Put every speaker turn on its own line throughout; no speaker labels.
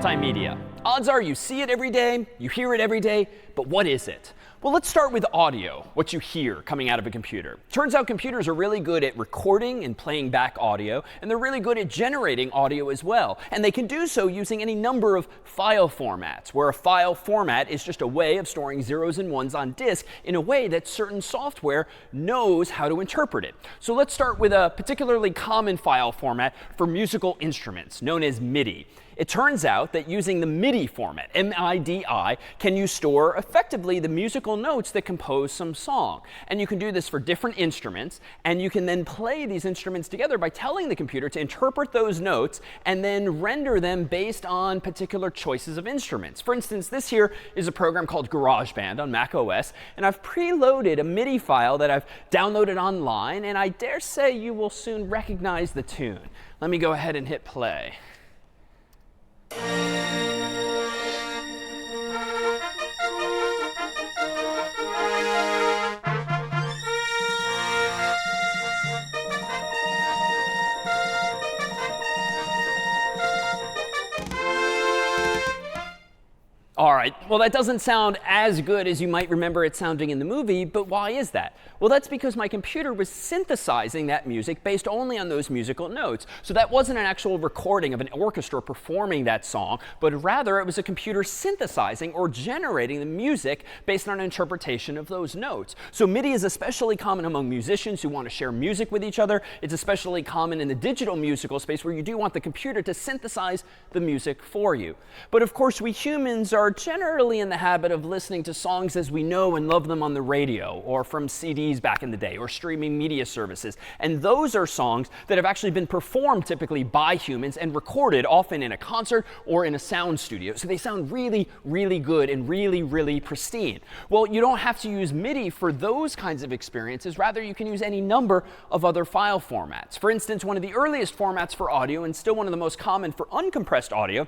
multimedia. Odds are you see it every day, you hear it every day, but what is it? Well, let's start with audio, what you hear coming out of a computer. Turns out computers are really good at recording and playing back audio, and they're really good at generating audio as well. And they can do so using any number of file formats, where a file format is just a way of storing zeros and ones on disk in a way that certain software knows how to interpret it. So let's start with a particularly common file format for musical instruments, known as MIDI. It turns out that using the MIDI format, M-I-D-I, can you store effectively the musical notes that compose some song. And you can do this for different instruments, and you can then play these instruments together by telling the computer to interpret those notes and then render them based on particular choices of instruments. For instance, this here is a program called GarageBand on Mac OS, and I've preloaded a MIDI file that I've downloaded online, and I dare say you will soon recognize the tune. Let me go ahead and hit play. All right, well, that doesn't sound as good as you might remember it sounding in the movie, but why is that? Well, that's because my computer was synthesizing that music based only on those musical notes. So that wasn't an actual recording of an orchestra performing that song, but rather it was a computer synthesizing or generating the music based on an interpretation of those notes. So MIDI is especially common among musicians who want to share music with each other. It's especially common in the digital musical space where you do want the computer to synthesize the music for you. But of course, we humans are generally in the habit of listening to songs as we know and love them on the radio or from CDs back in the day or streaming media services. And those are songs that have actually been performed typically by humans and recorded often in a concert or in a sound studio. So they sound really, really good and really, really pristine. Well, you don't have to use MIDI for those kinds of experiences. Rather, you can use any number of other file formats. For instance, one of the earliest formats for audio and still one of the most common for uncompressed audio,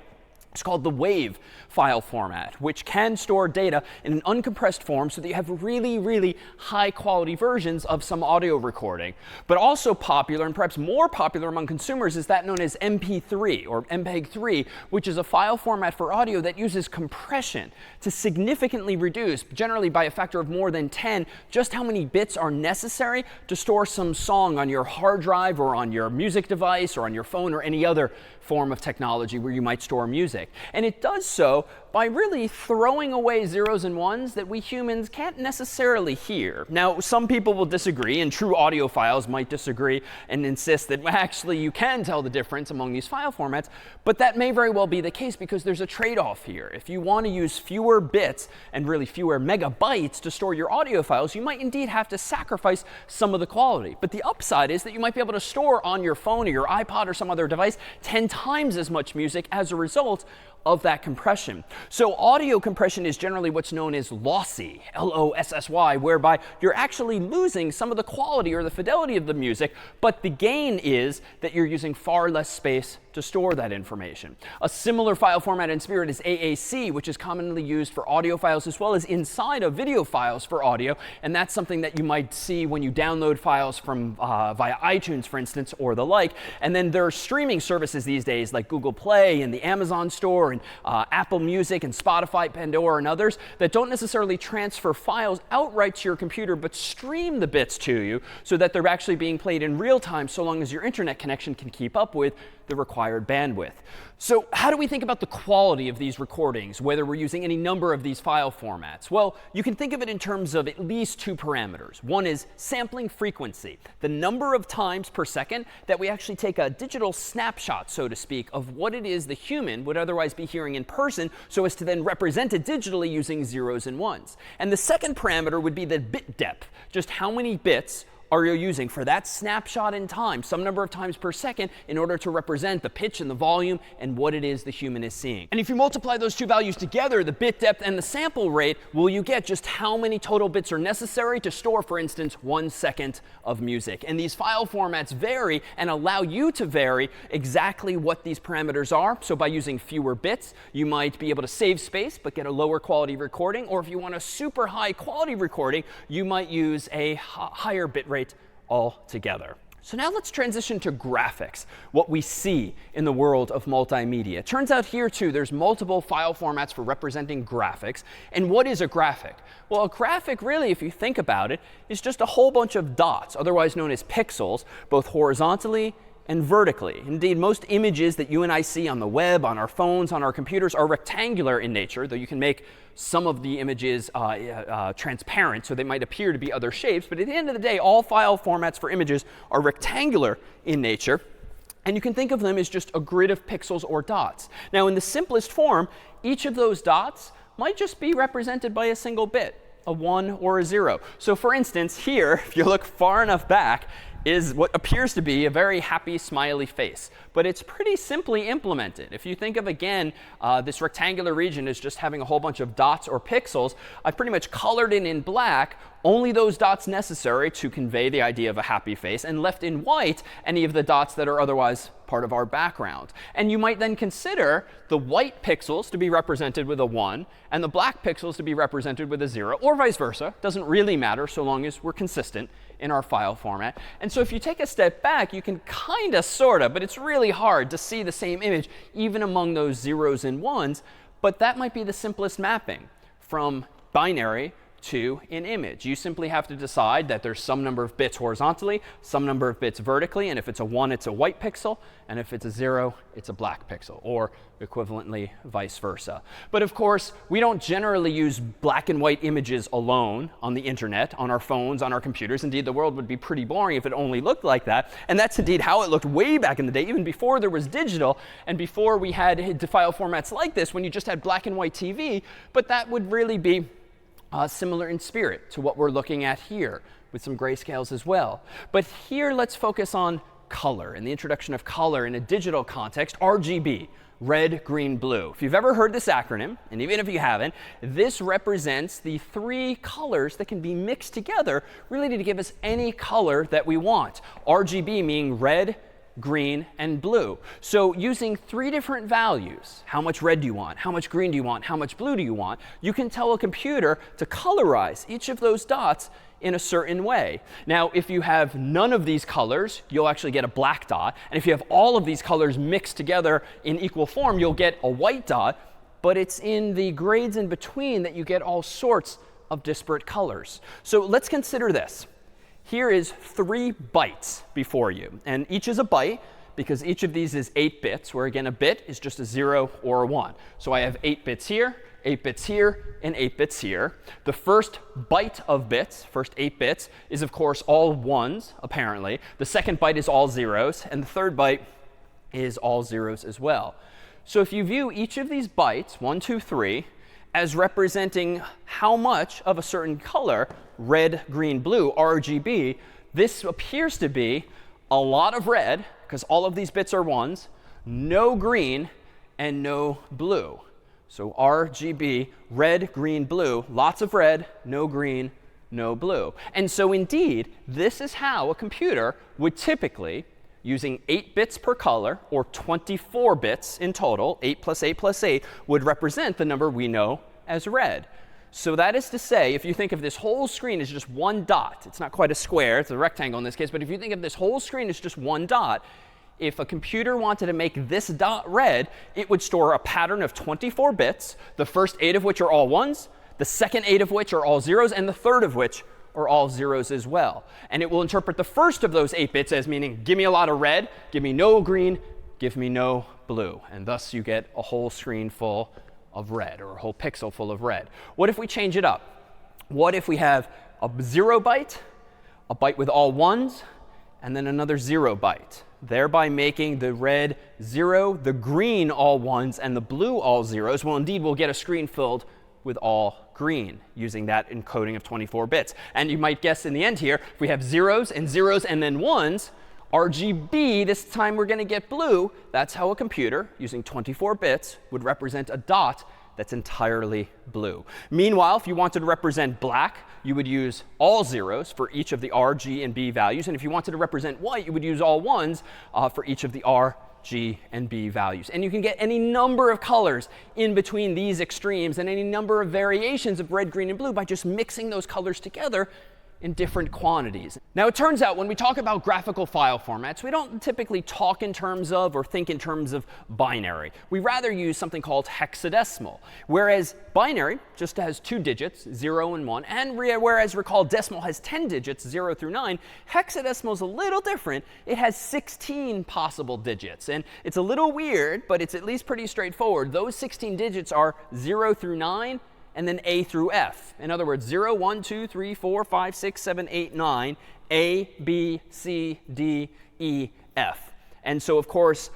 it's called the WAV file format, which can store data in an uncompressed form so that you have really, really high quality versions of some audio recording. But also popular, and perhaps more popular among consumers, is that known as MP3 or MPEG-3, which is a file format for audio that uses compression to significantly reduce, generally by a factor of more than 10, just how many bits are necessary to store some song on your hard drive or on your music device or on your phone or any other form of technology where you might store music. And it does so by really throwing away zeros and ones that we humans can't necessarily hear. Now, some people will disagree, and true audiophiles might disagree and insist that actually you can tell the difference among these file formats, but that may very well be the case because there's a trade-off here. If you want to use fewer bits and really fewer megabytes to store your audio files, you might indeed have to sacrifice some of the quality. But the upside is that you might be able to store on your phone or your iPod or some other device 10 times as much music as a result of that compression. So audio compression is generally what's known as lossy, L-O-S-S-Y, whereby you're actually losing some of the quality or the fidelity of the music, but the gain is that you're using far less space to store that information. A similar file format in spirit is AAC, which is commonly used for audio files as well as inside of video files for audio. And that's something that you might see when you download files from via iTunes, for instance, or the like. And then there are streaming services these days like Google Play and the Amazon Store and Apple Music and Spotify, Pandora, and others that don't necessarily transfer files outright to your computer, but stream the bits to you so that they're actually being played in real time so long as your internet connection can keep up with the required bandwidth. So how do we think about the quality of these recordings, whether we're using any number of these file formats? Well, you can think of it in terms of at least two parameters. One is sampling frequency, the number of times per second that we actually take a digital snapshot, so to speak, of what it is the human would otherwise be hearing in person, so as to then represent it digitally using zeros and ones. And the second parameter would be the bit depth, just how many bits are you using for that snapshot in time, some number of times per second, in order to represent the pitch and the volume and what it is the human is seeing. And if you multiply those two values together, the bit depth and the sample rate, will you get just how many total bits are necessary to store, for instance, 1 second of music. And these file formats vary and allow you to vary exactly what these parameters are. So by using fewer bits, you might be able to save space but get a lower quality recording. Or if you want a super high quality recording, you might use a higher bit rate altogether. So now let's transition to graphics, what we see in the world of multimedia. It turns out here, too, there's multiple file formats for representing graphics. And what is a graphic? Well, a graphic, really, if you think about it, is just a whole bunch of dots, otherwise known as pixels, both horizontally and vertically. Indeed, most images that you and I see on the web, on our phones, on our computers are rectangular in nature, though you can make some of the images transparent, so they might appear to be other shapes. But at the end of the day, all file formats for images are rectangular in nature. And you can think of them as just a grid of pixels or dots. Now, in the simplest form, each of those dots might just be represented by a single bit, a 1 or a 0. So for instance, here, if you look far enough back, is what appears to be a very happy, smiley face. But it's pretty simply implemented. If you think of, again, this rectangular region as just having a whole bunch of dots or pixels, I've pretty much colored in black only those dots necessary to convey the idea of a happy face, and left in white any of the dots that are otherwise part of our background. And you might then consider the white pixels to be represented with a 1 and the black pixels to be represented with a 0, or vice versa. Doesn't really matter so long as we're consistent in our file format. And so if you take a step back, you can kind of, sort of, but it's really hard to see the same image even among those 0s and 1s. But that might be the simplest mapping from binary to an image. You simply have to decide that there's some number of bits horizontally, some number of bits vertically, and if it's a 1, it's a white pixel, and if it's a 0, it's a black pixel, or equivalently vice versa. But of course, we don't generally use black and white images alone on the internet, on our phones, on our computers. Indeed, the world would be pretty boring if it only looked like that. And that's indeed how it looked way back in the day, even before there was digital and before we had file formats like this, when you just had black and white TV. But that would really be similar in spirit to what we're looking at here, with some grayscales as well. But here, let's focus on color and the introduction of color in a digital context, RGB, red, green, blue. If you've ever heard this acronym, and even if you haven't, this represents the 3 colors that can be mixed together really to give us any color that we want. RGB meaning red, green, and blue. So using 3 different values, how much red do you want, how much green do you want, how much blue do you want, you can tell a computer to colorize each of those dots in a certain way. Now, if you have none of these colors, you'll actually get a black dot. And if you have all of these colors mixed together in equal form, you'll get a white dot. But it's in the grades in between that you get all sorts of disparate colors. So let's consider this. Here is 3 bytes before you. And each is a byte because each of these is 8 bits, where again, a bit is just a 0 or a 1. So I have 8 bits here, 8 bits here, and 8 bits here. The first byte of bits, first 8 bits, is of course all 1s, apparently. The second byte is all 0s, and the third byte is all 0s as well. So if you view each of these bytes, 1, 2, 3, as representing how much of a certain color, red, green, blue, RGB, this appears to be a lot of red, because all of these bits are 1s, no green, and no blue. So RGB, red, green, blue, lots of red, no green, no blue. And so indeed, this is how a computer would typically, using 8 bits per color, or 24 bits in total, 8 plus 8 plus 8, would represent the number we know as red. So that is to say, if you think of this whole screen as just one dot, it's not quite a square, it's a rectangle in this case, but if you think of this whole screen as just one dot, if a computer wanted to make this dot red, it would store a pattern of 24 bits, the first 8 of which are all 1s, the second 8 of which are all 0s, and the third of which are all 0s as well. And it will interpret the first of those 8 bits as meaning, give me a lot of red, give me no green, give me no blue. And thus you get a whole screen full of red, or a whole pixel full of red. What if we change it up? What if we have a 0 byte, a byte with all 1s, and then another 0 byte, thereby making the red 0, the green all 1s, and the blue all 0s? Well, indeed, we'll get a screen filled with all green using that encoding of 24 bits. And you might guess in the end here, if we have 0s and then 1s, RGB, this time we're going to get blue. That's how a computer, using 24 bits, would represent a dot that's entirely blue. Meanwhile, if you wanted to represent black, you would use all 0s for each of the R, G, and B values. And if you wanted to represent white, you would use all 1s for each of the R, G, and B values. And you can get any number of colors in between these extremes and any number of variations of red, green, and blue by just mixing those colors together in different quantities. Now, it turns out when we talk about graphical file formats, we don't typically talk in terms of or think in terms of binary. We rather use something called hexadecimal, whereas binary just has 2 digits, 0 and 1, and whereas recall decimal has 10 digits, 0 through 9, hexadecimal is a little different. It has 16 possible digits, and it's a little weird, but it's at least pretty straightforward. Those 16 digits are 0 through 9, and then A through F. In other words, 0, 1, 2, 3, 4, 5, 6, 7, 8, 9, A, B, C, D, E, F. And so, of course,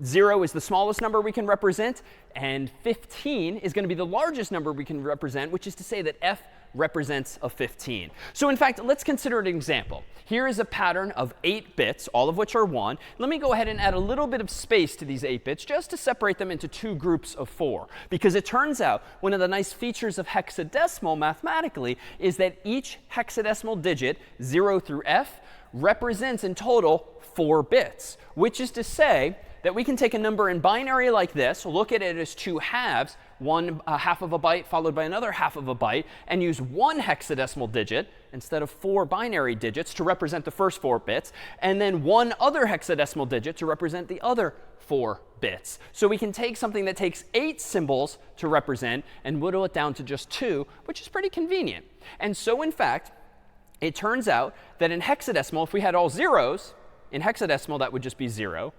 0 is the smallest number we can represent, and 15 is going to be the largest number we can represent, which is to say that F represents a 15. So in fact, let's consider an example. Here is a pattern of 8 bits, all of which are 1. Let me go ahead and add a little bit of space to these 8 bits just to separate them into 2 groups of 4. Because it turns out one of the nice features of hexadecimal mathematically is that each hexadecimal digit, 0 through F, represents in total 4 bits, which is to say that we can take a number in binary like this, look at it as 2 halves, one half of a byte followed by another half of a byte, and use 1 hexadecimal digit instead of 4 binary digits to represent the first 4 bits, and then 1 other hexadecimal digit to represent the other 4 bits. So we can take something that takes 8 symbols to represent and whittle it down to just 2, which is pretty convenient. And so in fact, it turns out that in hexadecimal, if we had all zeros, in hexadecimal that would just be 0.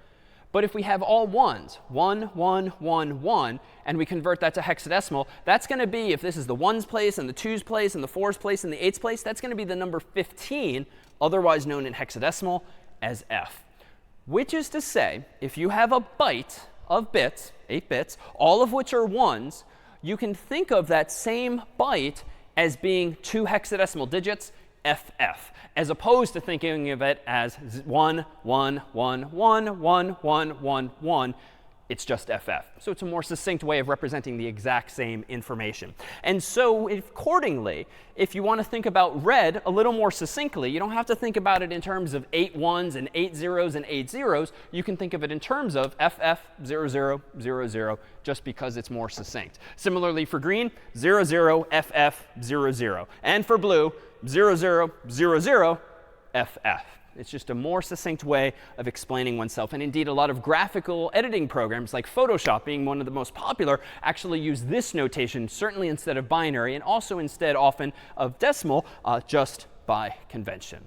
But if we have all ones, 1, 1, 1, 1, and we convert that to hexadecimal, that's going to be, if this is the 1's place and the 2's place and the 4's place and the 8's place, that's going to be the number 15, otherwise known in hexadecimal as F. Which is to say, if you have a byte of bits, 8 bits, all of which are 1's, you can think of that same byte as being 2 hexadecimal digits, FF, as opposed to thinking of it as 1, 1, 1, 1, 1, 1, 1, 1. It's just FF. So it's a more succinct way of representing the exact same information. And so accordingly, if you want to think about red a little more succinctly, you don't have to think about it in terms of 8 1's and 8 0's and 8 0's. You can think of it in terms of FF 0, 0, 0, 0, just because it's more succinct. Similarly for green, 0, 0, FF 0, 0. And for blue, 0, 0, 0, 0, FF. It's just a more succinct way of explaining oneself. And indeed, a lot of graphical editing programs, like Photoshop being one of the most popular, actually use this notation, certainly instead of binary, and also instead often of decimal, just by convention.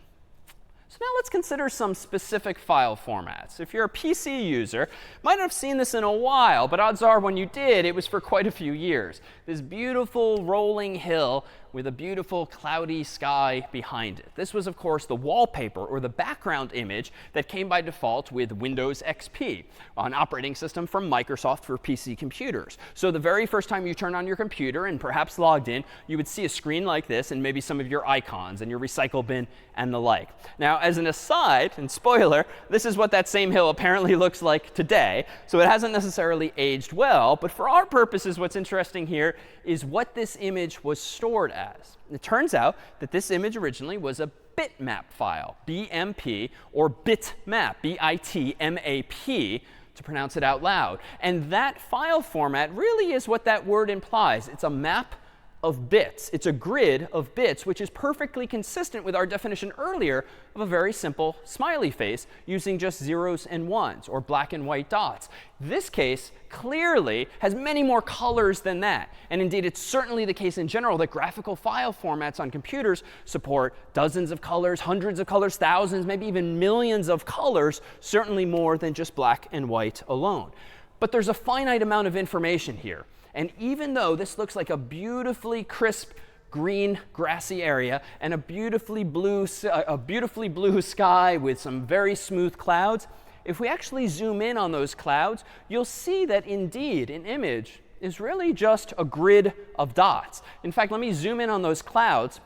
So now let's consider some specific file formats. If you're a PC user, might not have seen this in a while, but odds are when you did, it was for quite a few years. This beautiful rolling hill with a beautiful cloudy sky behind it. This was, of course, the wallpaper or the background image that came by default with Windows XP, an operating system from Microsoft for PC computers. So the very first time you turn on your computer and perhaps logged in, you would see a screen like this and maybe some of your icons and your recycle bin and the like. Now, as an aside, and spoiler, this is what that same hill apparently looks like today. So it hasn't necessarily aged well. But for our purposes, what's interesting here is what this image was stored as. It turns out that this image originally was a bitmap file, BMP, or bitmap, B-I-T-M-A-P, to pronounce it out loud. And that file format really is what that word implies. It's a map of bits. It's a grid of bits, which is perfectly consistent with our definition earlier of a very simple smiley face using just zeros and ones, or black and white dots. This case clearly has many more colors than that. And indeed, it's certainly the case in general that graphical file formats on computers support dozens of colors, hundreds of colors, thousands, maybe even millions of colors, certainly more than just black and white alone. But there's a finite amount of information here. And even though this looks like a beautifully crisp green grassy area and a beautifully blue sky with some very smooth clouds, if we actually zoom in on those clouds, you'll see that indeed an image is really just a grid of dots. In fact, let me zoom in on those clouds.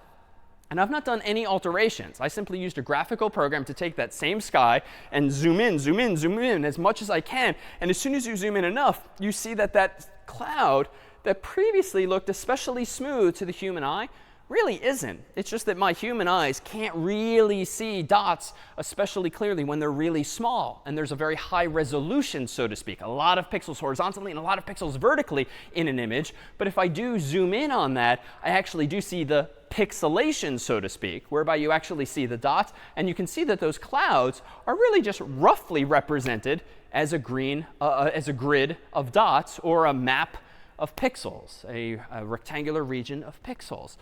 And I've not done any alterations. I simply used a graphical program to take that same sky and zoom in, zoom in, zoom in as much as I can. And as soon as you zoom in enough, you see that that cloud that previously looked especially smooth to the human eye really isn't. It's just that my human eyes can't really see dots especially clearly when they're really small. And there's a very high resolution, so to speak, a lot of pixels horizontally and a lot of pixels vertically in an image. But if I do zoom in on that, I actually do see the pixelation, so to speak, whereby you actually see the dots. And you can see that those clouds are really just roughly represented as a grid of dots or a map of pixels, a rectangular region of pixels.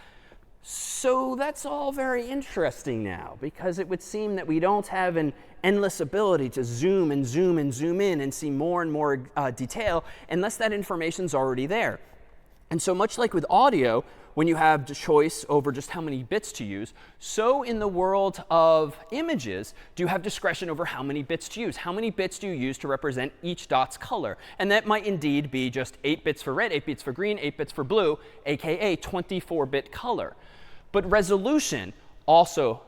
So that's all very interesting now, because it would seem that we don't have an endless ability to zoom and zoom and zoom in and see more and more detail unless that information's already there. And so much like with audio, when you have the choice over just how many bits to use, so in the world of images, do you have discretion over how many bits to use? How many bits do you use to represent each dot's color? And that might indeed be just 8 bits for red, 8 bits for green, 8 bits for blue, aka 24-bit color. But resolution also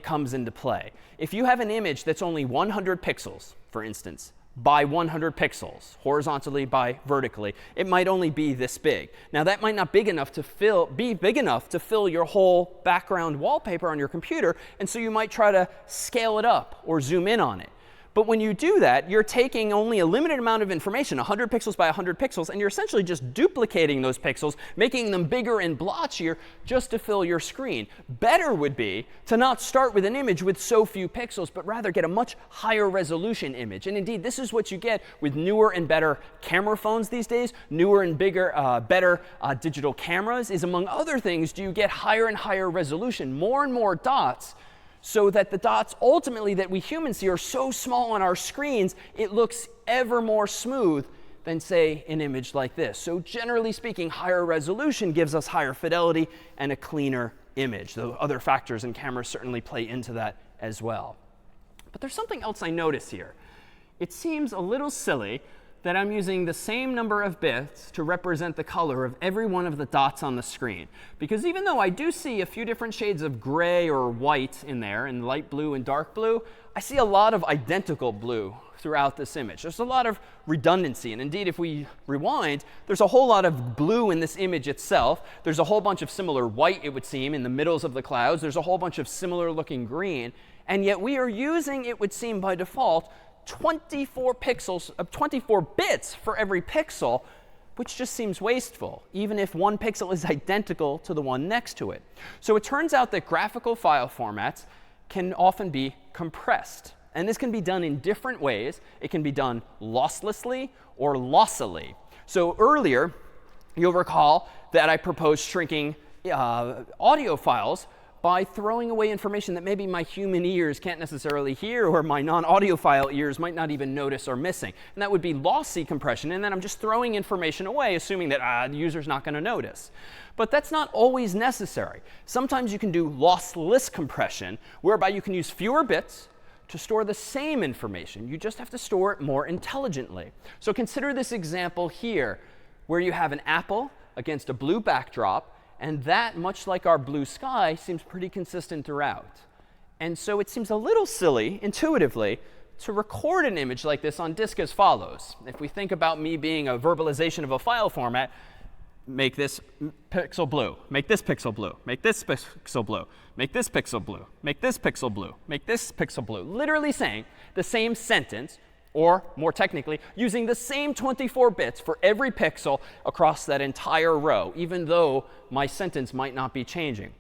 comes into play. If you have an image that's only 100 pixels, for instance, by 100 pixels, horizontally by vertically, it might only be this big. Now, that might not be big enough to fill your whole background wallpaper on your computer, and so you might try to scale it up or zoom in on it. But when you do that, you're taking only a limited amount of information, 100 pixels by 100 pixels, and you're essentially just duplicating those pixels, making them bigger and blotchier just to fill your screen. Better would be to not start with an image with so few pixels, but rather get a much higher resolution image. And indeed, this is what you get with newer and better camera phones these days. Newer and better digital cameras is, among other things, do you get higher and higher resolution, more and more dots, so that the dots ultimately that we humans see are so small on our screens, it looks ever more smooth than, say, an image like this. So generally speaking, higher resolution gives us higher fidelity and a cleaner image. Though other factors in cameras certainly play into that as well. But there's something else I notice here. It seems a little silly that I'm using the same number of bits to represent the color of every one of the dots on the screen. Because even though I do see a few different shades of gray or white in there, and light blue and dark blue, I see a lot of identical blue throughout this image. There's a lot of redundancy. And indeed, if we rewind, there's a whole lot of blue in this image itself. There's a whole bunch of similar white, it would seem, in the middles of the clouds. There's a whole bunch of similar looking green. And yet we are using, it would seem by default, 24 bits for every pixel, which just seems wasteful, even if one pixel is identical to the one next to it. So it turns out that graphical file formats can often be compressed. And this can be done in different ways. It can be done losslessly or lossily. So earlier, you'll recall that I proposed shrinking audio files by throwing away information that maybe my human ears can't necessarily hear, or my non-audiophile ears might not even notice or missing. And that would be lossy compression. And then I'm just throwing information away, assuming that the user's not going to notice. But that's not always necessary. Sometimes you can do lossless compression, whereby you can use fewer bits to store the same information. You just have to store it more intelligently. So consider this example here, where you have an apple against a blue backdrop. And that, much like our blue sky, seems pretty consistent throughout. And so it seems a little silly, intuitively, to record an image like this on disk as follows. If we think about me being a verbalization of a file format, make this pixel blue, make this pixel blue, make this pixel blue, make this pixel blue, make this pixel blue, make this pixel blue. Literally saying the same sentence, or more technically, using the same 24 bits for every pixel across that entire row, even though my sentence might not be changing.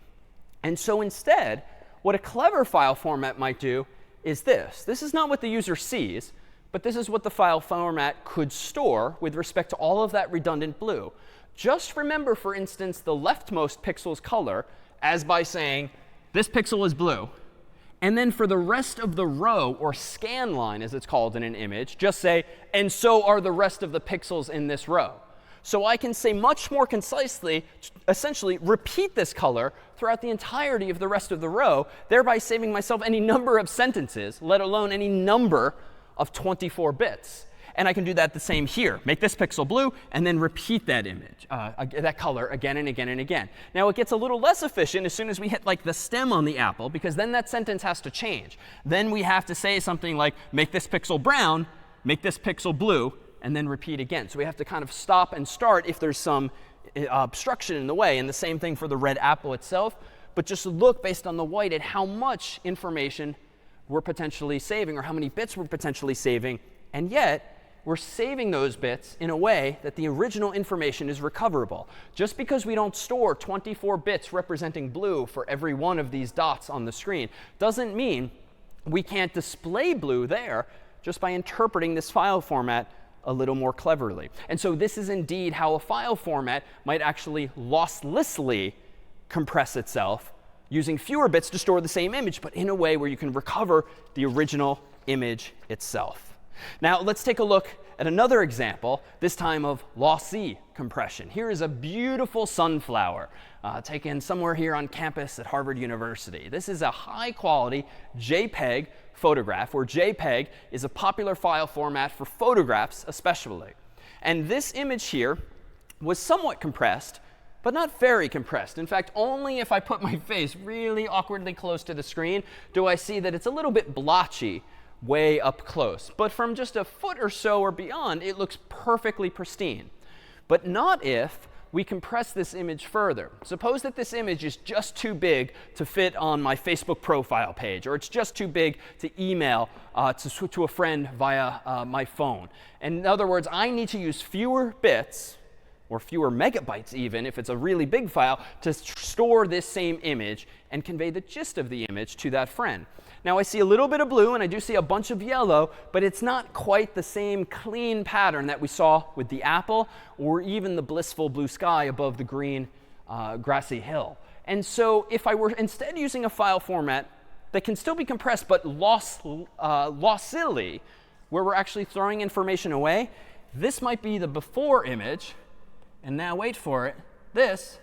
And so instead, what a clever file format might do is this. This is not what the user sees, but this is what the file format could store with respect to all of that redundant blue. Just remember, for instance, the leftmost pixel's color as by saying, this pixel is blue. And then for the rest of the row, or scan line as it's called in an image, just say, and so are the rest of the pixels in this row. So I can say much more concisely, essentially repeat this color throughout the entirety of the rest of the row, thereby saving myself any number of sentences, let alone any number of 24 bits. And I can do that the same here. Make this pixel blue, and then repeat that image, that color again and again and again. Now, it gets a little less efficient as soon as we hit like the stem on the apple, because then that sentence has to change. Then we have to say something like, make this pixel brown, make this pixel blue, and then repeat again. So we have to kind of stop and start if there's some obstruction in the way. And the same thing for the red apple itself. But just look based on the white at how much information we're potentially saving, or how many bits we're potentially saving. And yet, we're saving those bits in a way that the original information is recoverable. Just because we don't store 24 bits representing blue for every one of these dots on the screen doesn't mean we can't display blue there just by interpreting this file format a little more cleverly. And so this is indeed how a file format might actually losslessly compress itself, using fewer bits to store the same image, but in a way where you can recover the original image itself. Now, let's take a look at another example, this time of lossy compression. Here is a beautiful sunflower taken somewhere here on campus at Harvard University. This is a high-quality JPEG photograph, where JPEG is a popular file format for photographs especially. And this image here was somewhat compressed, but not very compressed. In fact, only if I put my face really awkwardly close to the screen do I see that it's a little bit blotchy way up close. But from just a foot or so or beyond, it looks perfectly pristine. But not if we compress this image further. Suppose that this image is just too big to fit on my Facebook profile page, or it's just too big to email to a friend via my phone. And in other words, I need to use fewer bits, or fewer megabytes even, if it's a really big file, to store this same image and convey the gist of the image to that friend. Now, I see a little bit of blue, and I do see a bunch of yellow, but it's not quite the same clean pattern that we saw with the apple, or even the blissful blue sky above the green grassy hill. And so if I were instead using a file format that can still be compressed, but lossily, where we're actually throwing information away, this might be the before image. And now wait for it, this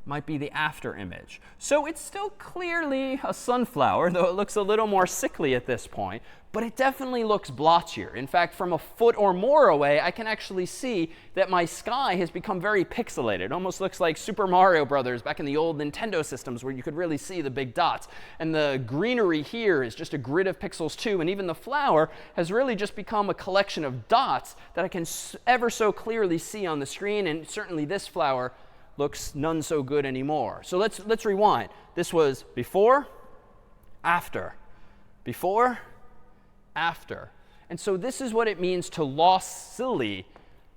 might be the after image. So it's still clearly a sunflower, though it looks a little more sickly at this point. But it definitely looks blotchier. In fact, from a foot or more away, I can actually see that my sky has become very pixelated. It almost looks like Super Mario Brothers back in the old Nintendo systems, where you could really see the big dots. And the greenery here is just a grid of pixels too. And even the flower has really just become a collection of dots that I can ever so clearly see on the screen. And certainly this flower looks none so good anymore. So let's rewind. This was before, after, before, after. And so this is what it means to lossily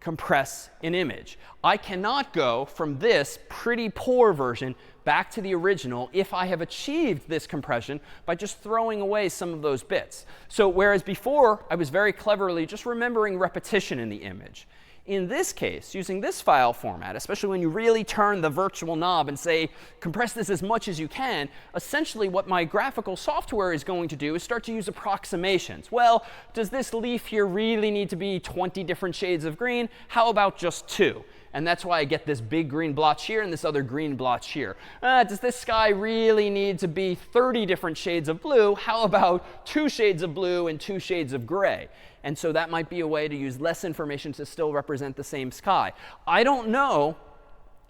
compress an image. I cannot go from this pretty poor version back to the original if I have achieved this compression by just throwing away some of those bits. So whereas before I was very cleverly just remembering repetition in the image, in this case, using this file format, especially when you really turn the virtual knob and say, compress this as much as you can, essentially what my graphical software is going to do is start to use approximations. Well, does this leaf here really need to be 20 different shades of green? How about just 2? And that's why I get this big green blotch here and this other green blotch here. Does this sky really need to be 30 different shades of blue? How about 2 shades of blue and 2 shades of gray? And so that might be a way to use less information to still represent the same sky. I don't know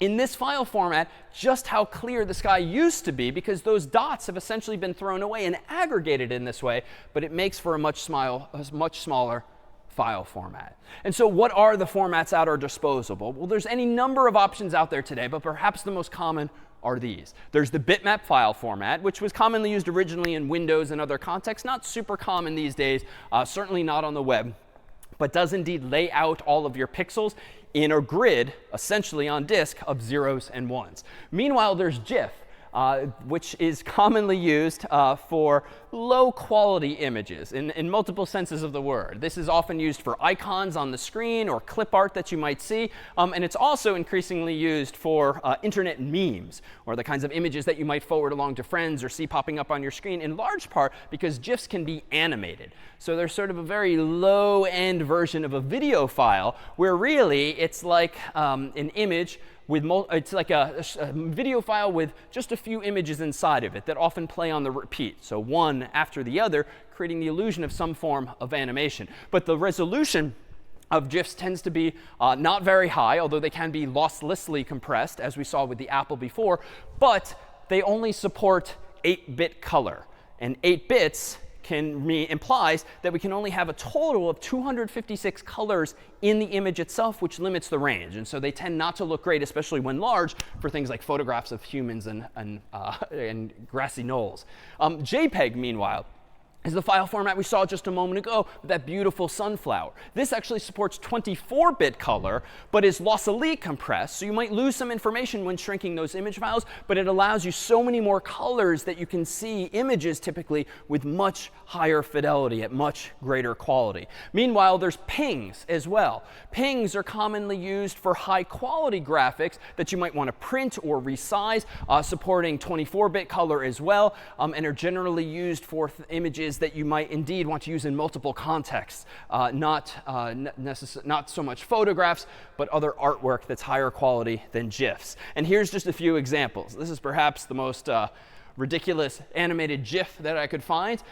in this file format just how clear the sky used to be, because those dots have essentially been thrown away and aggregated in this way. But it makes for a much smaller file format. And so what are the formats at our disposal? Well, there's any number of options out there today, but perhaps the most common are these. There's the bitmap file format, which was commonly used originally in Windows and other contexts. Not super common these days, certainly not on the web, but does indeed lay out all of your pixels in a grid, essentially on disk, of zeros and ones. Meanwhile, there's GIF, which is commonly used for low-quality images in multiple senses of the word. This is often used for icons on the screen or clip art that you might see. And it's also increasingly used for internet memes, or the kinds of images that you might forward along to friends or see popping up on your screen, in large part because GIFs can be animated. So there's sort of a very low-end version of a video file where really it's like an image it's like a video file with just a few images inside of it that often play on the repeat. So one after the other, creating the illusion of some form of animation. But the resolution of GIFs tends to be not very high, although they can be losslessly compressed, as we saw with the apple before. But they only support 8-bit color. And 8 bits implies that we can only have a total of 256 colors in the image itself, which limits the range. And so they tend not to look great, especially when large, for things like photographs of humans and grassy knolls. JPEG, meanwhile, is the file format we saw just a moment ago, that beautiful sunflower. This actually supports 24-bit color, but is lossily compressed. So you might lose some information when shrinking those image files, but it allows you so many more colors that you can see images typically with much higher fidelity at much greater quality. Meanwhile, there's PNGs as well. PNGs are commonly used for high-quality graphics that you might want to print or resize, supporting 24-bit color as well, and are generally used for images that you might indeed want to use in multiple contexts, not so much photographs, but other artwork that's higher quality than GIFs. And here's just a few examples. This is perhaps the most ridiculous animated GIF that I could find.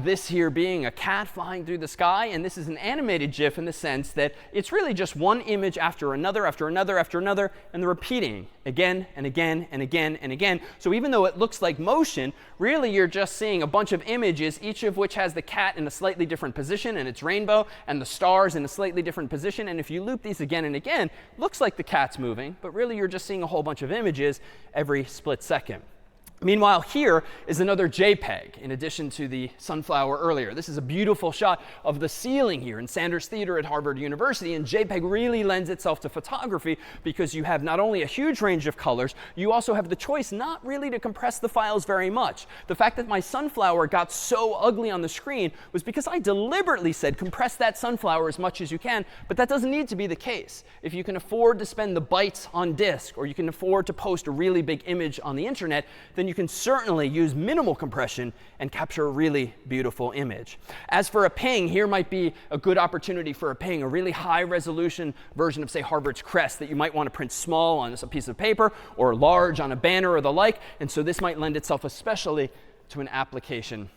This here being a cat flying through the sky. And this is an animated GIF in the sense that it's really just one image after another, after another, after another, and they're repeating again and again and again and again. So even though it looks like motion, really you're just seeing a bunch of images, each of which has the cat in a slightly different position and its rainbow, and the stars in a slightly different position. And if you loop these again and again, it looks like the cat's moving, but really you're just seeing a whole bunch of images every split second. Meanwhile, here is another JPEG, in addition to the sunflower earlier. This is a beautiful shot of the ceiling here in Sanders Theater at Harvard University. And JPEG really lends itself to photography because you have not only a huge range of colors, you also have the choice not really to compress the files very much. The fact that my sunflower got so ugly on the screen was because I deliberately said compress that sunflower as much as you can. But that doesn't need to be the case. If you can afford to spend the bytes on disk, or you can afford to post a really big image on the internet, then you can certainly use minimal compression and capture a really beautiful image. As for a PNG, here might be a good opportunity for a PNG, a really high resolution version of, say, Harvard's crest that you might want to print small on a piece of paper or large on a banner or the like. And so this might lend itself especially to an application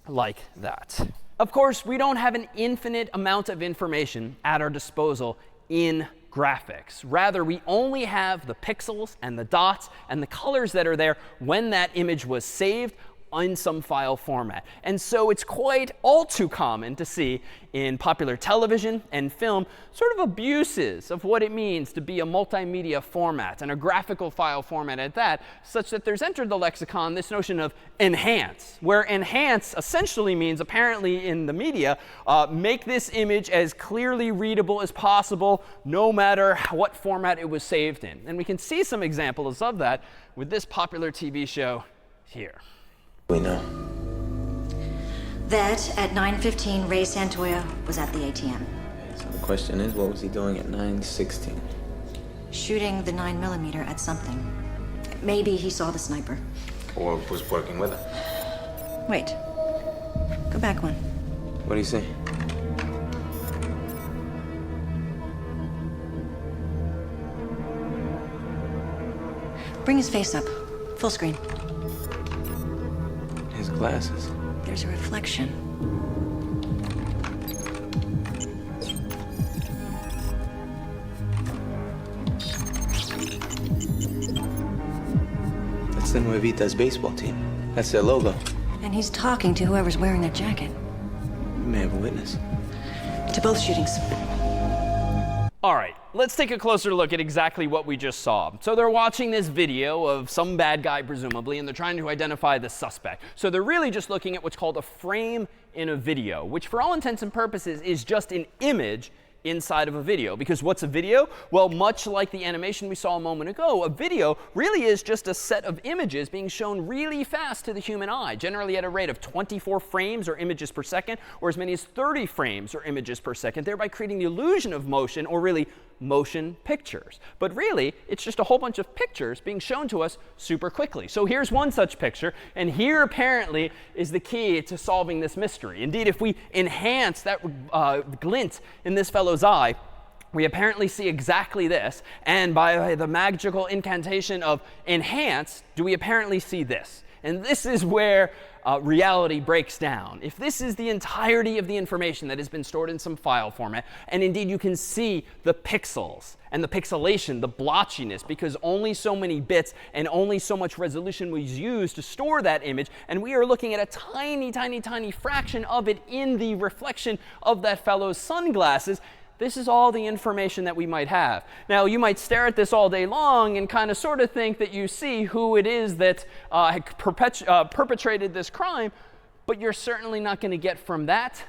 like that. Of course, we don't have an infinite amount of information at our disposal in graphics. Rather, we only have the pixels and the dots and the colors that are there when that image was saved in some file format. And so it's quite all too common to see in popular television and film sort of abuses of what it means to be a multimedia format and a graphical file format at that, such that there's entered the lexicon this notion of enhance, where enhance essentially means, apparently in the media, make this image as clearly readable as possible, no matter what format it was saved in. And we can see some examples of that with this popular TV show here.
We know
that at 9:15, Ray Santoya was at the ATM.
So the question is, what was he doing at 9:16?
Shooting the 9mm at something. Maybe he saw the sniper.
Or was working with her.
Wait. Go back one.
What do you say?
Bring his face up. Full screen.
His glasses.
There's a reflection.
That's the Nuevita's baseball team. That's their logo.
And he's talking to whoever's wearing that jacket.
We may have a witness.
To both shootings.
All right, let's take a closer look at exactly what we just saw. So they're watching this video of some bad guy, presumably, and they're trying to identify the suspect. So they're really just looking at what's called a frame in a video, which for all intents and purposes is just an image inside of a video. Because what's a video? Well, much like the animation we saw a moment ago, a video really is just a set of images being shown really fast to the human eye, generally at a rate of 24 frames or images per second, or as many as 30 frames or images per second, thereby creating the illusion of motion, or really motion pictures. But really, it's just a whole bunch of pictures being shown to us super quickly. So here's one such picture, and here apparently is the key to solving this mystery. Indeed, if we enhance that glint in this fellow's eye, we apparently see exactly this. And by the magical incantation of enhance, do we apparently see this. And this is where reality breaks down. If this is the entirety of the information that has been stored in some file format, and indeed you can see the pixels and the pixelation, the blotchiness, because only so many bits and only so much resolution was used to store that image, and we are looking at a tiny, tiny, tiny fraction of it in the reflection of that fellow's sunglasses. This is all the information that we might have. Now, you might stare at this all day long and kind of sort of think that you see who it is that perpetrated this crime, but you're certainly not going to get from that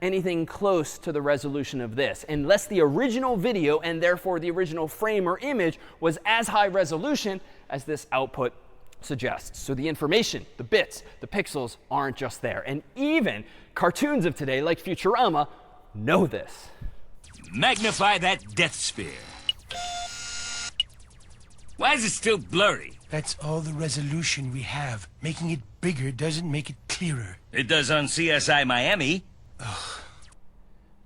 anything close to the resolution of this, unless the original video, and therefore the original frame or image, was as high resolution as this output suggests. So the information, the bits, the pixels aren't just there. And even cartoons of today, like Futurama, know this.
Magnify that death sphere. Why is it still blurry?
That's all the resolution we have. Making it bigger doesn't make it clearer.
It does on CSI Miami.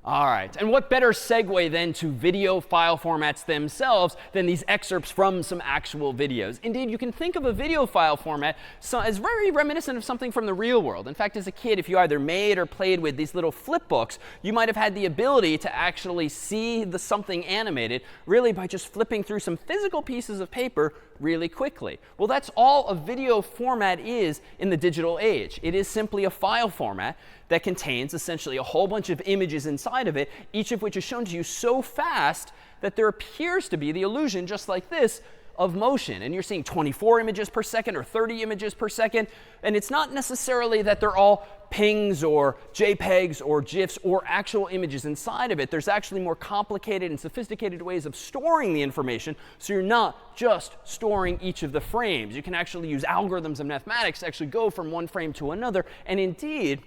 All right, and what better segue then to video file formats themselves than these excerpts from some actual videos? Indeed, you can think of a video file format as very reminiscent of something from the real world. In fact, as a kid, if you either made or played with these little flip books, you might have had the ability to actually see something animated really by just flipping through some physical pieces of paper really quickly. Well, that's all a video format is in the digital age. It is simply a file format that contains essentially a whole bunch of images inside of it, each of which is shown to you so fast that there appears to be the illusion, just like this, of motion. And you're seeing 24 images per second or 30 images per second. And it's not necessarily that they're all pings or JPEGs or GIFs or actual images inside of it. There's actually more complicated and sophisticated ways of storing the information, so you're not just storing each of the frames. You can actually use algorithms and mathematics to actually go from one frame to another. And indeed,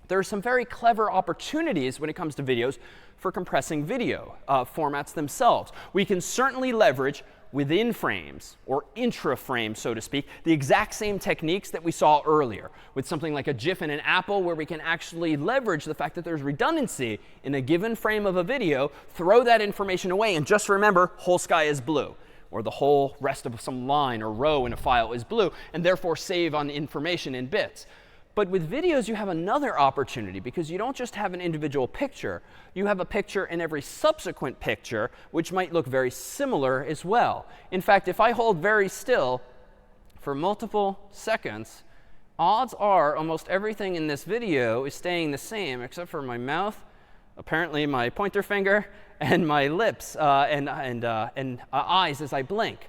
there are some very clever opportunities when it comes to videos for compressing video formats themselves. We can certainly leverage within frames, or intra-frames, so to speak, the exact same techniques that we saw earlier with something like a GIF and an apple, where we can actually leverage the fact that there's redundancy in a given frame of a video, throw that information away, and just remember, whole sky is blue, or the whole rest of some line or row in a file is blue, and therefore save on information in bits. But with videos, you have another opportunity, because you don't just have an individual picture. You have a picture in every subsequent picture, which might look very similar as well. In fact, if I hold very still for multiple seconds, odds are almost everything in this video is staying the same, except for my mouth, apparently my pointer finger, and my lips and eyes as I blink.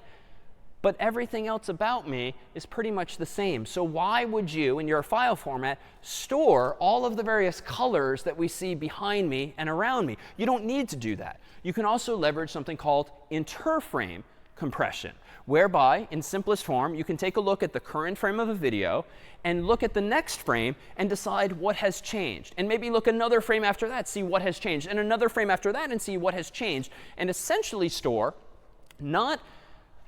But everything else about me is pretty much the same. So why would you, in your file format, store all of the various colors that we see behind me and around me? You don't need to do that. You can also leverage something called interframe compression, whereby, in simplest form, you can take a look at the current frame of a video and look at the next frame and decide what has changed. And maybe look another frame after that, see what has changed, and another frame after that and see what has changed, and essentially store not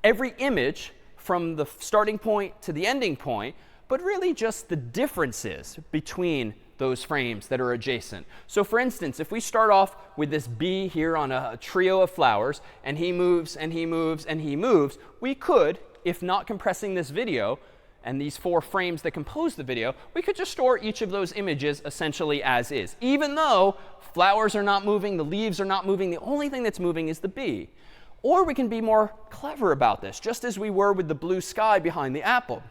every image from the starting point to the ending point, but really just the differences between those frames that are adjacent. So for instance, if we start off with this bee here on a trio of flowers, and he moves, and he moves, and he moves, we could, if not compressing this video, and these 4 frames that compose the video, we could just store each of those images essentially as is. Even though flowers are not moving, the leaves are not moving, the only thing that's moving is the bee. Or we can be more clever about this, just as we were with the blue sky behind the apple.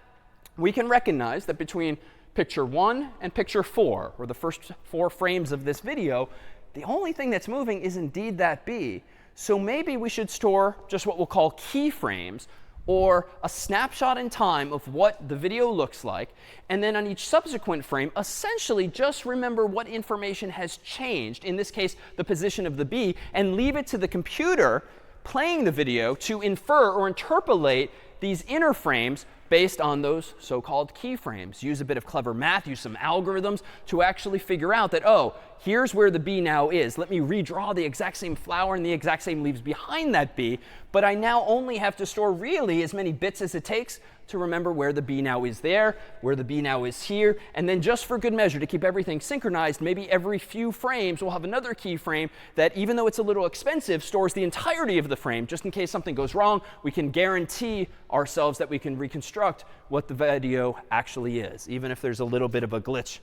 We can recognize that between picture 1 and picture 4, or the first 4 frames of this video, the only thing that's moving is indeed that bee. So maybe we should store just what we'll call keyframes, or a snapshot in time of what the video looks like, and then on each subsequent frame, essentially just remember what information has changed, in this case, the position of the bee, and leave it to the computer playing the video to infer or interpolate these inner frames based on those so-called keyframes. Use a bit of clever math, use some algorithms to actually figure out that, oh, here's where the bee now is. Let me redraw the exact same flower and the exact same leaves behind that bee. But I now only have to store really as many bits as it takes to remember where the B now is there, where the B now is here. And then just for good measure, to keep everything synchronized, maybe every few frames we'll have another keyframe that, even though it's a little expensive, stores the entirety of the frame. Just in case something goes wrong, we can guarantee ourselves that we can reconstruct what the video actually is, even if there's a little bit of a glitch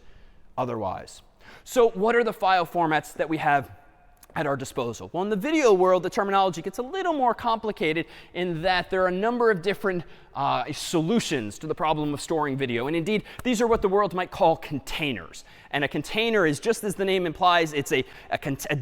otherwise. So what are the file formats that we have at our disposal? Well, in the video world, the terminology gets a little more complicated in that there are a number of different solutions to the problem of storing video. And indeed, these are what the world might call containers. And a container is, just as the name implies, it's a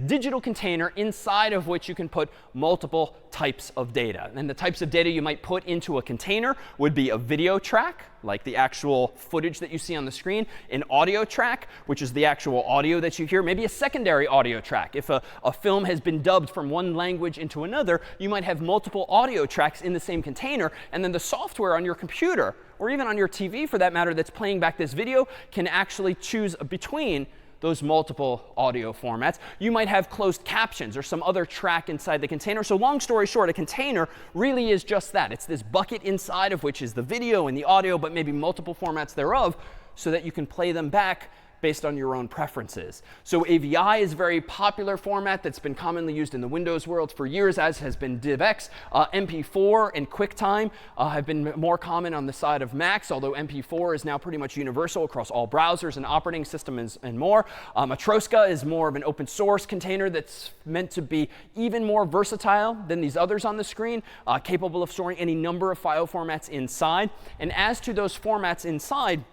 digital container inside of which you can put multiple types of data. And the types of data you might put into a container would be a video track, like the actual footage that you see on the screen, an audio track, which is the actual audio that you hear, maybe a secondary audio track. If a film has been dubbed from one language into another, you might have multiple audio tracks in the same container, and then the software on your computer, or even on your TV for that matter, that's playing back this video can actually choose between those multiple audio formats. You might have closed captions or some other track inside the container. So long story short, a container really is just that. It's this bucket inside of which is the video and the audio, but maybe multiple formats thereof, so that you can play them back based on your own preferences. So AVI is a very popular format that's been commonly used in the Windows world for years, as has been DivX. MP4 and QuickTime have been more common on the side of Macs, although MP4 is now pretty much universal across all browsers and operating systems and more. Atroska is more of an open source container that's meant to be even more versatile than these others on the screen, capable of storing any number of file formats inside. And as to those formats inside,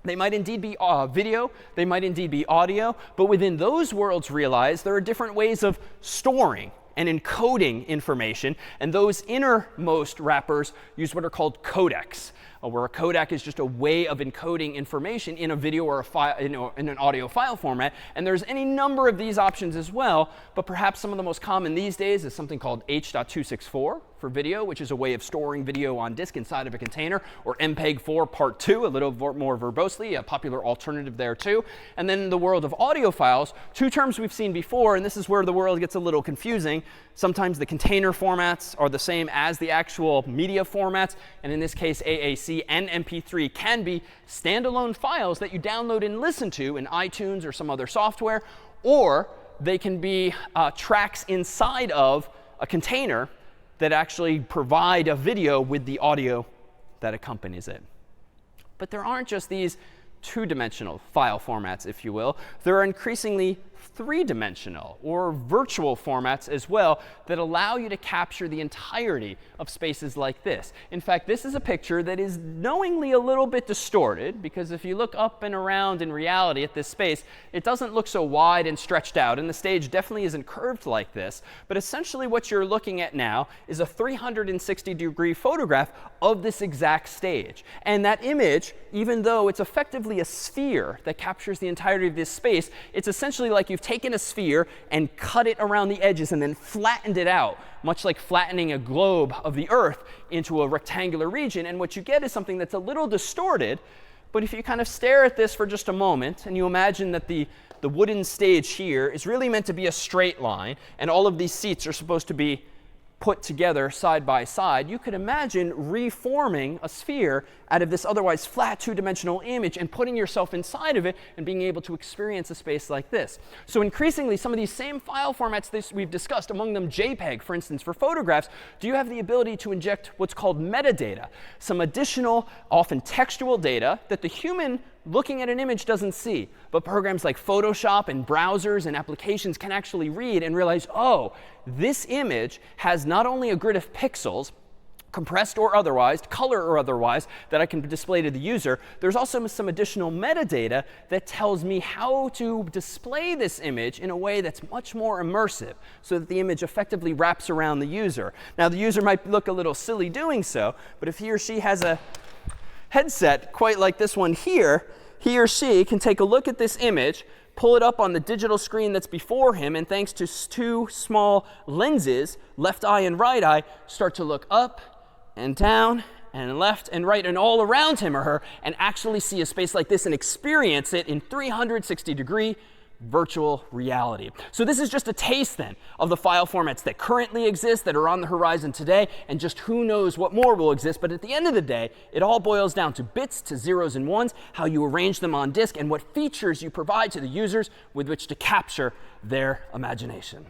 they might indeed be video, they might indeed be audio, but within those worlds, realize there are different ways of storing and encoding information, and those innermost wrappers use what are called codecs, where a codec is just a way of encoding information in a video or a file, in an audio file format. And there's any number of these options as well, but perhaps some of the most common these days is something called H.264 for video, which is a way of storing video on disk inside of a container, or MPEG-4 Part 2, a little more verbosely, a popular alternative there too. And then in the world of audio files, two terms we've seen before, and this is where the world gets a little confusing. Sometimes the container formats are the same as the actual media formats, and in this case, AAC and MP3 can be standalone files that you download and listen to in iTunes or some other software, or they can be tracks inside of a container that actually provide a video with the audio that accompanies it. But there aren't just these two-dimensional file formats, if you will. There are increasingly three-dimensional or virtual formats as well that allow you to capture the entirety of spaces like this. In fact, this is a picture that is knowingly a little bit distorted, because if you look up and around in reality at this space, it doesn't look so wide and stretched out, and the stage definitely isn't curved like this. But essentially what you're looking at now is a 360-degree photograph of this exact stage. And that image, even though it's effectively a sphere that captures the entirety of this space, it's essentially like you've taken a sphere and cut it around the edges and then flattened it out, much like flattening a globe of the Earth into a rectangular region. And what you get is something that's a little distorted. But if you kind of stare at this for just a moment, and you imagine that the wooden stage here is really meant to be a straight line, and all of these seats are supposed to be put together side by side, you could imagine reforming a sphere out of this otherwise flat two-dimensional image and putting yourself inside of it and being able to experience a space like this. So increasingly, some of these same file formats we've discussed, among them JPEG, for instance, for photographs, do you have the ability to inject what's called metadata, some additional, often textual data that the human looking at an image doesn't see, but programs like Photoshop and browsers and applications can actually read and realize, oh, this image has not only a grid of pixels, compressed or otherwise, color or otherwise, that I can display to the user. There's also some additional metadata that tells me how to display this image in a way that's much more immersive, so that the image effectively wraps around the user. Now, the user might look a little silly doing so, but if he or she has a headset quite like this one here, he or she can take a look at this image, pull it up on the digital screen that's before him, and thanks to two small lenses, left eye and right eye, start to look up and down and left and right and all around him or her, and actually see a space like this and experience it in 360-degree virtual reality. So this is just a taste then of the file formats that currently exist, that are on the horizon today, and just who knows what more will exist. But at the end of the day, it all boils down to bits, to zeros and ones, how you arrange them on disk, and what features you provide to the users with which to capture their imagination.